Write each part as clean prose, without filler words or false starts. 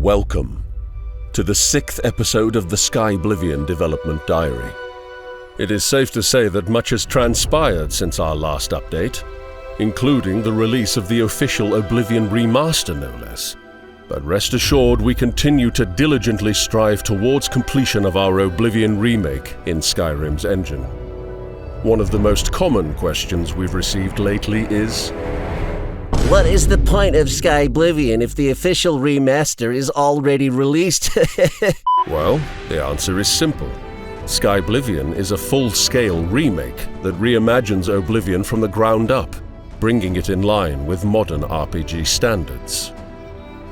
Welcome to the 6th episode of the Skyblivion Development Diary. It is safe to say that much has transpired since our last update, including the release of the official Oblivion remaster no less. But rest assured, we continue to diligently strive towards completion of our Oblivion remake in Skyrim's engine. One of the most common questions we've received lately is, what is the point of Skyblivion if the official remaster is already released? Well, the answer is simple. Skyblivion is a full-scale remake that reimagines Oblivion from the ground up, bringing it in line with modern RPG standards.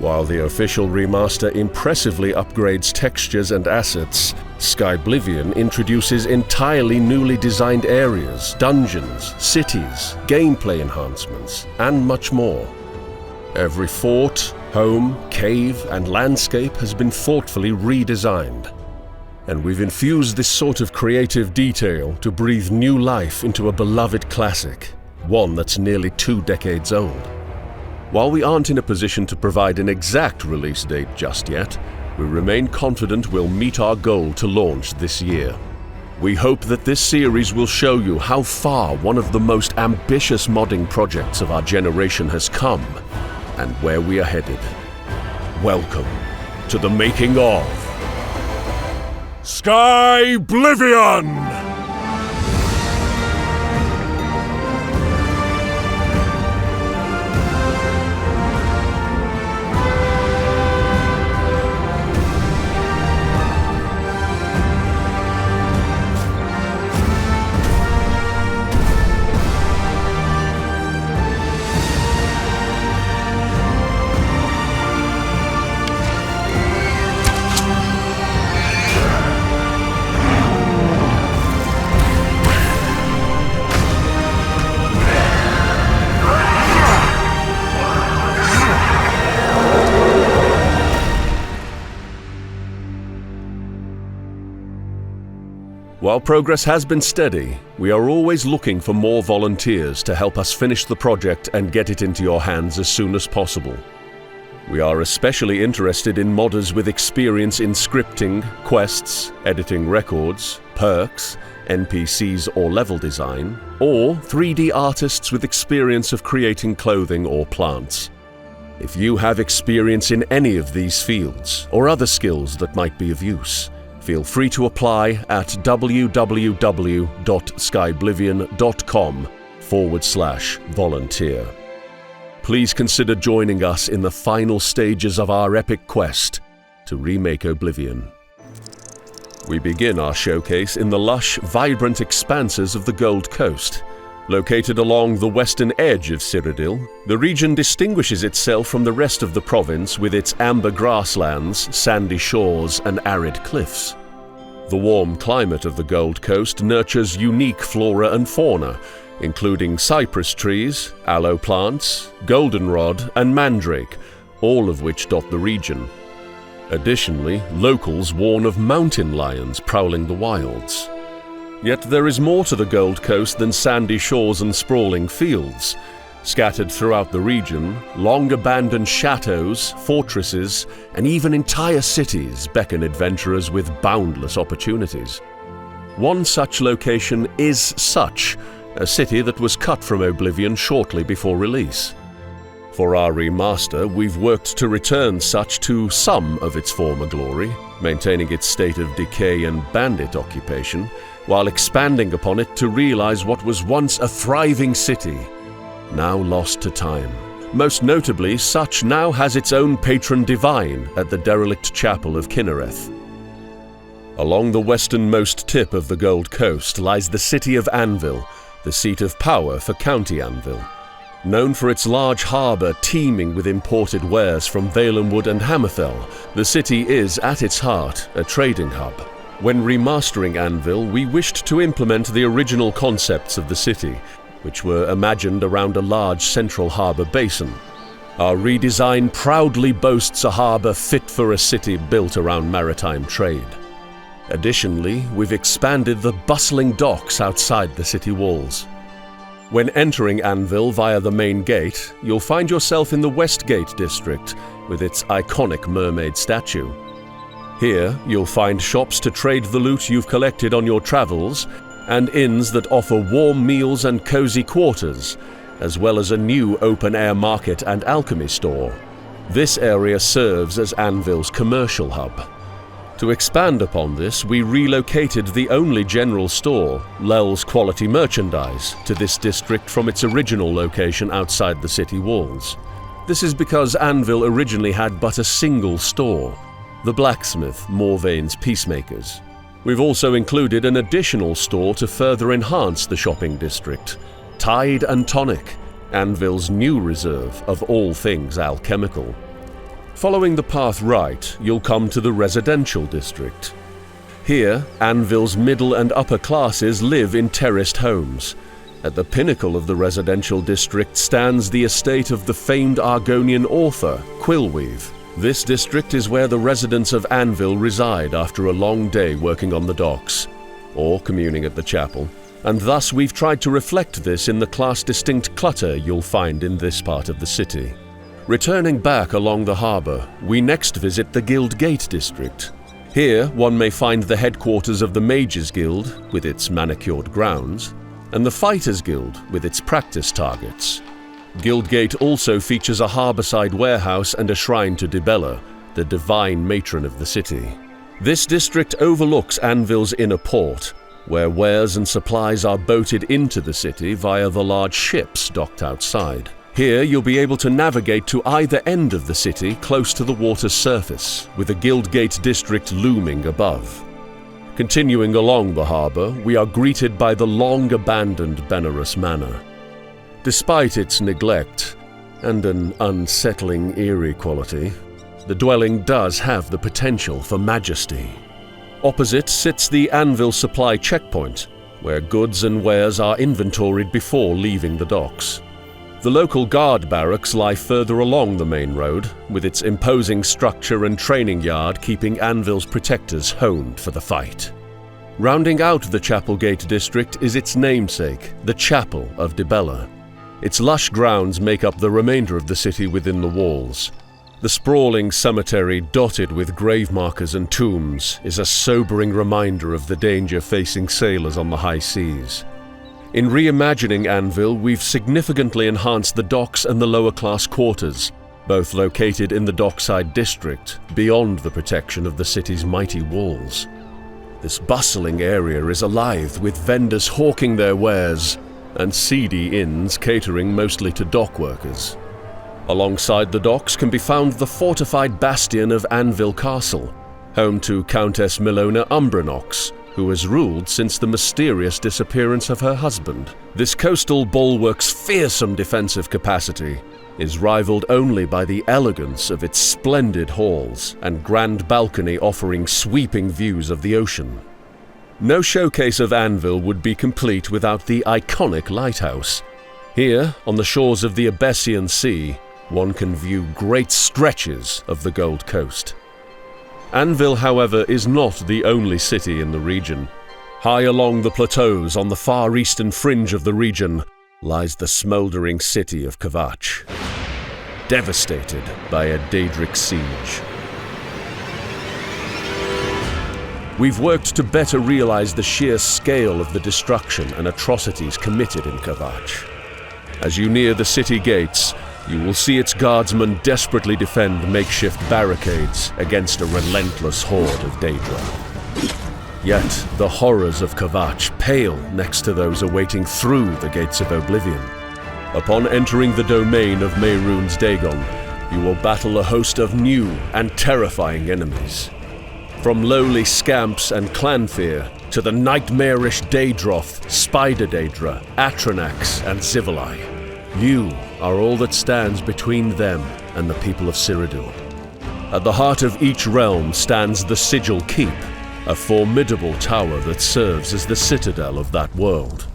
While the official remaster impressively upgrades textures and assets, Skyblivion introduces entirely newly designed areas, dungeons, cities, gameplay enhancements, and much more. Every fort, home, cave, and landscape has been thoughtfully redesigned. And we've infused this sort of creative detail to breathe new life into a beloved classic, one that's nearly 2 decades old. While we aren't in a position to provide an exact release date just yet, we remain confident we'll meet our goal to launch this year. We hope that this series will show you how far one of the most ambitious modding projects of our generation has come, and where we are headed. Welcome to the making of Skyblivion! While progress has been steady, we are always looking for more volunteers to help us finish the project and get it into your hands as soon as possible. We are especially interested in modders with experience in scripting, quests, editing records, perks, NPCs or level design, or 3D artists with experience of creating clothing or plants. If you have experience in any of these fields, or other skills that might be of use, feel free to apply at www.skyblivion.com/volunteer. Please consider joining us in the final stages of our epic quest to remake Oblivion. We begin our showcase in the lush, vibrant expanses of the Gold Coast. Located along the western edge of Cyrodiil, the region distinguishes itself from the rest of the province with its amber grasslands, sandy shores, and arid cliffs. The warm climate of the Gold Coast nurtures unique flora and fauna, including cypress trees, aloe plants, goldenrod, and mandrake, all of which dot the region. Additionally, locals warn of mountain lions prowling the wilds. Yet there is more to the Gold Coast than sandy shores and sprawling fields. Scattered throughout the region, long-abandoned chateaus, fortresses, and even entire cities beckon adventurers with boundless opportunities. One such location is Sutch, a city that was cut from Oblivion shortly before release. For our remaster, we've worked to return Sutch to some of its former glory, maintaining its state of decay and bandit occupation, while expanding upon it to realize what was once a thriving city, now lost to time. Most notably, Sutch now has its own patron divine at the derelict chapel of Kinnereth. Along the westernmost tip of the Gold Coast lies the City of Anvil, the seat of power for County Anvil. Known for its large harbour teeming with imported wares from Valenwood and Hammerfell, the city is, at its heart, a trading hub. When remastering Anvil, we wished to implement the original concepts of the city, which were imagined around a large central harbour basin. Our redesign proudly boasts a harbour fit for a city built around maritime trade. Additionally, we've expanded the bustling docks outside the city walls. When entering Anvil via the main gate, you'll find yourself in the West Gate district, with its iconic mermaid statue. Here, you'll find shops to trade the loot you've collected on your travels, and inns that offer warm meals and cozy quarters, as well as a new open-air market and alchemy store. This area serves as Anvil's commercial hub. To expand upon this, we relocated the only general store, Lel's Quality Merchandise, to this district from its original location outside the city walls. This is because Anvil originally had but a single store, the blacksmith Morvain's Peacemakers. We've also included an additional store to further enhance the shopping district, Tide and Tonic, Anvil's new reserve of all things alchemical. Following the path right, you'll come to the residential district. Here, Anvil's middle and upper classes live in terraced homes. At the pinnacle of the residential district stands the estate of the famed Argonian author, Quillweave. This district is where the residents of Anvil reside after a long day working on the docks, or communing at the chapel, and thus we've tried to reflect this in the class-distinct clutter you'll find in this part of the city. Returning back along the harbour, we next visit the Guild Gate district. Here, one may find the headquarters of the Mages Guild, with its manicured grounds, and the Fighters Guild, with its practice targets. Guildgate also features a harbourside warehouse and a shrine to Dibella, the divine matron of the city. This district overlooks Anvil's inner port, where wares and supplies are boated into the city via the large ships docked outside. Here you'll be able to navigate to either end of the city close to the water's surface, with the Guildgate district looming above. Continuing along the harbour, we are greeted by the long-abandoned Benares Manor. Despite its neglect and an unsettling eerie quality, the dwelling does have the potential for majesty. Opposite sits the Anvil Supply Checkpoint, where goods and wares are inventoried before leaving the docks. The local guard barracks lie further along the main road, with its imposing structure and training yard keeping Anvil's protectors honed for the fight. Rounding out the Chapelgate district is its namesake, the Chapel of Dibella. Its lush grounds make up the remainder of the city within the walls. The sprawling cemetery, dotted with grave markers and tombs, is a sobering reminder of the danger facing sailors on the high seas. In reimagining Anvil, we've significantly enhanced the docks and the lower-class quarters, both located in the dockside district, beyond the protection of the city's mighty walls. This bustling area is alive with vendors hawking their wares, and seedy inns catering mostly to dock workers. Alongside the docks can be found the fortified bastion of Anvil Castle, home to Countess Milona Umbranox, who has ruled since the mysterious disappearance of her husband. This coastal bulwark's fearsome defensive capacity is rivaled only by the elegance of its splendid halls and grand balcony offering sweeping views of the ocean. No showcase of Anvil would be complete without the iconic lighthouse. Here, on the shores of the Abessian Sea, one can view great stretches of the Gold Coast. Anvil, however, is not the only city in the region. High along the plateaus on the far eastern fringe of the region lies the smouldering city of Kvatch, devastated by a Daedric siege. We've worked to better realize the sheer scale of the destruction and atrocities committed in Kvatch. As you near the city gates, you will see its guardsmen desperately defend makeshift barricades against a relentless horde of Daedra. Yet, the horrors of Kvatch pale next to those awaiting through the gates of Oblivion. Upon entering the domain of Mehrunes Dagon, you will battle a host of new and terrifying enemies. From lowly scamps and Clanfear to the nightmarish Daedroth, Spider Daedra, Atronax, and Zivali. You are all that stands between them and the people of Cyrodiil. At the heart of each realm stands the Sigil Keep, a formidable tower that serves as the citadel of that world.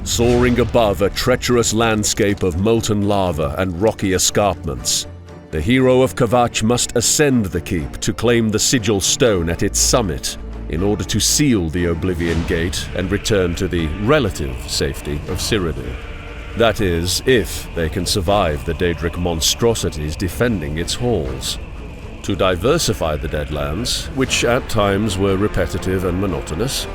Soaring above a treacherous landscape of molten lava and rocky escarpments, the hero of Kvatch must ascend the keep to claim the Sigil Stone at its summit in order to seal the Oblivion Gate and return to the relative safety of Cyrodiil. That is, if they can survive the Daedric monstrosities defending its halls. To diversify the Deadlands, which at times were repetitive and monotonous,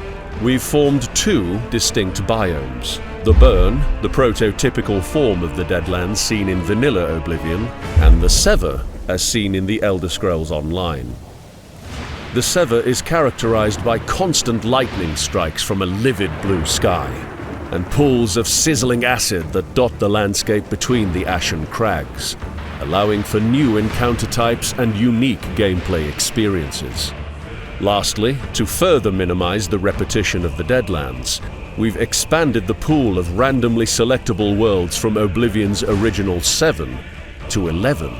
we've formed two distinct biomes. The Burn, the prototypical form of the Deadlands seen in vanilla Oblivion, and the Sever, as seen in the Elder Scrolls Online. The Sever is characterized by constant lightning strikes from a livid blue sky, and pools of sizzling acid that dot the landscape between the ashen crags, allowing for new encounter types and unique gameplay experiences. Lastly, to further minimize the repetition of the Deadlands, we've expanded the pool of randomly selectable worlds from Oblivion's original 7 to 11.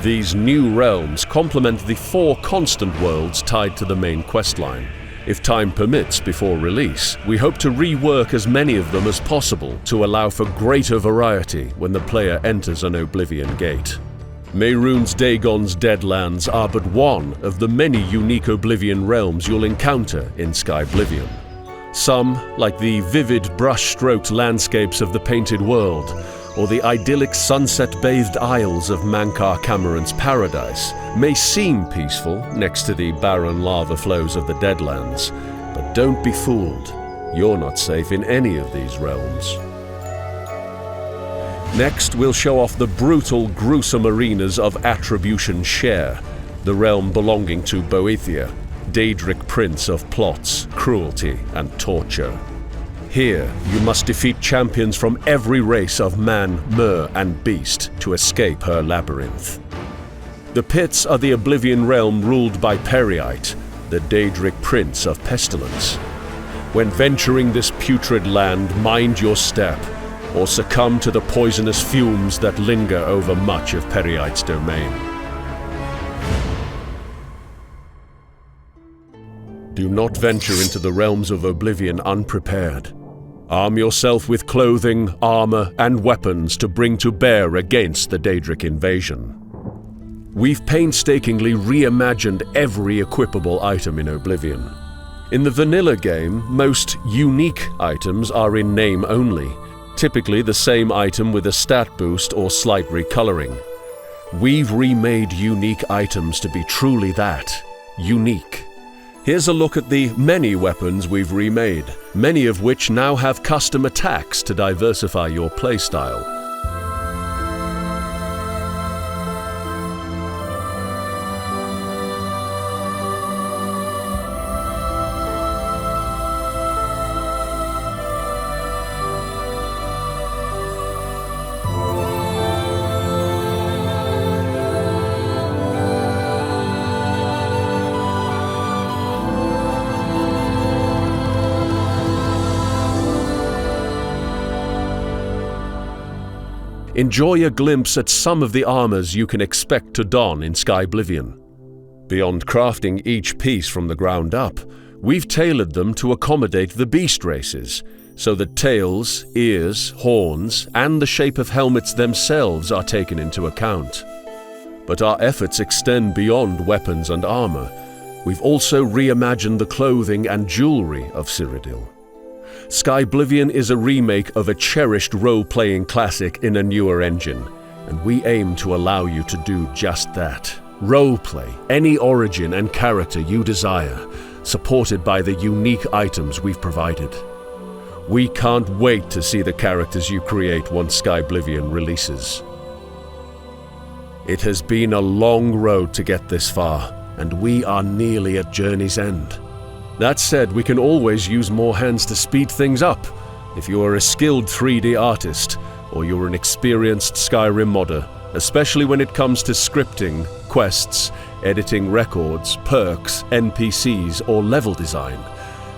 These new realms complement the 4 constant worlds tied to the main questline. If time permits before release, we hope to rework as many of them as possible to allow for greater variety when the player enters an Oblivion gate. Mehrunes Dagon's Deadlands are but one of the many unique Oblivion realms you'll encounter in Skyblivion. Some, like the vivid brush-stroked landscapes of the Painted World, or the idyllic sunset-bathed isles of Mankar Cameron's Paradise, may seem peaceful next to the barren lava flows of the Deadlands, but don't be fooled. You're not safe in any of these realms. Next, we'll show off the brutal, gruesome arenas of Attribution Share, the realm belonging to Boethia, Daedric prince of plots, cruelty, and torture. Here, you must defeat champions from every race of man, mer, and beast to escape her labyrinth. The pits are the Oblivion realm ruled by Periite, the Daedric prince of pestilence. When venturing this putrid land, mind your step, or succumb to the poisonous fumes that linger over much of Periite's domain. Do not venture into the realms of Oblivion unprepared. Arm yourself with clothing, armor, and weapons to bring to bear against the Daedric invasion. We've painstakingly reimagined every equipable item in Oblivion. In the vanilla game, most unique items are in name only, typically the same item with a stat boost or slight recoloring. We've remade unique items to be truly that, unique. Here's a look at the many weapons we've remade, many of which now have custom attacks to diversify your playstyle. Enjoy a glimpse at some of the armors you can expect to don in Skyblivion. Beyond crafting each piece from the ground up, we've tailored them to accommodate the beast races, so that tails, ears, horns, and the shape of helmets themselves are taken into account. But our efforts extend beyond weapons and armor. We've also reimagined the clothing and jewelry of Cyrodiil. Skyblivion is a remake of a cherished role-playing classic in a newer engine, and we aim to allow you to do just that. Roleplay any origin and character you desire, supported by the unique items we've provided. We can't wait to see the characters you create once Skyblivion releases. It has been a long road to get this far, and we are nearly at journey's end. That said, we can always use more hands to speed things up. If you are a skilled 3D artist, or you're an experienced Skyrim modder, especially when it comes to scripting, quests, editing records, perks, NPCs, or level design,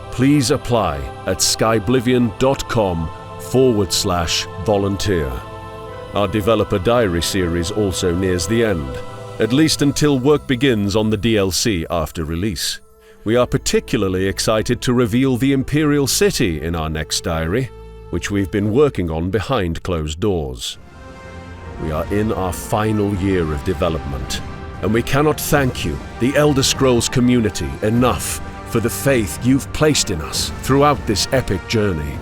please apply at skyblivion.com/volunteer. Our developer diary series also nears the end, at least until work begins on the DLC after release. We are particularly excited to reveal the Imperial City in our next diary, which we've been working on behind closed doors. We are in our final year of development, and we cannot thank you, the Elder Scrolls community, enough for the faith you've placed in us throughout this epic journey.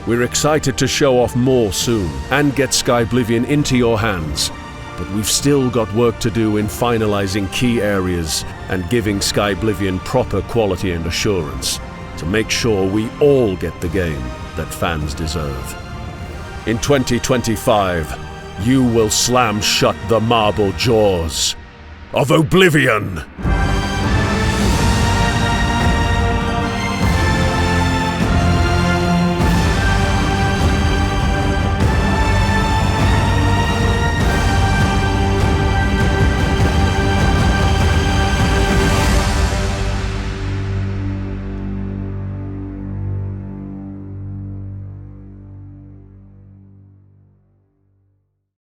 We're excited to show off more soon and get Skyblivion into your hands, but we've still got work to do in finalizing key areas and giving Skyblivion proper quality and assurance to make sure we all get the game that fans deserve. In 2025, you will slam shut the marble jaws of Oblivion!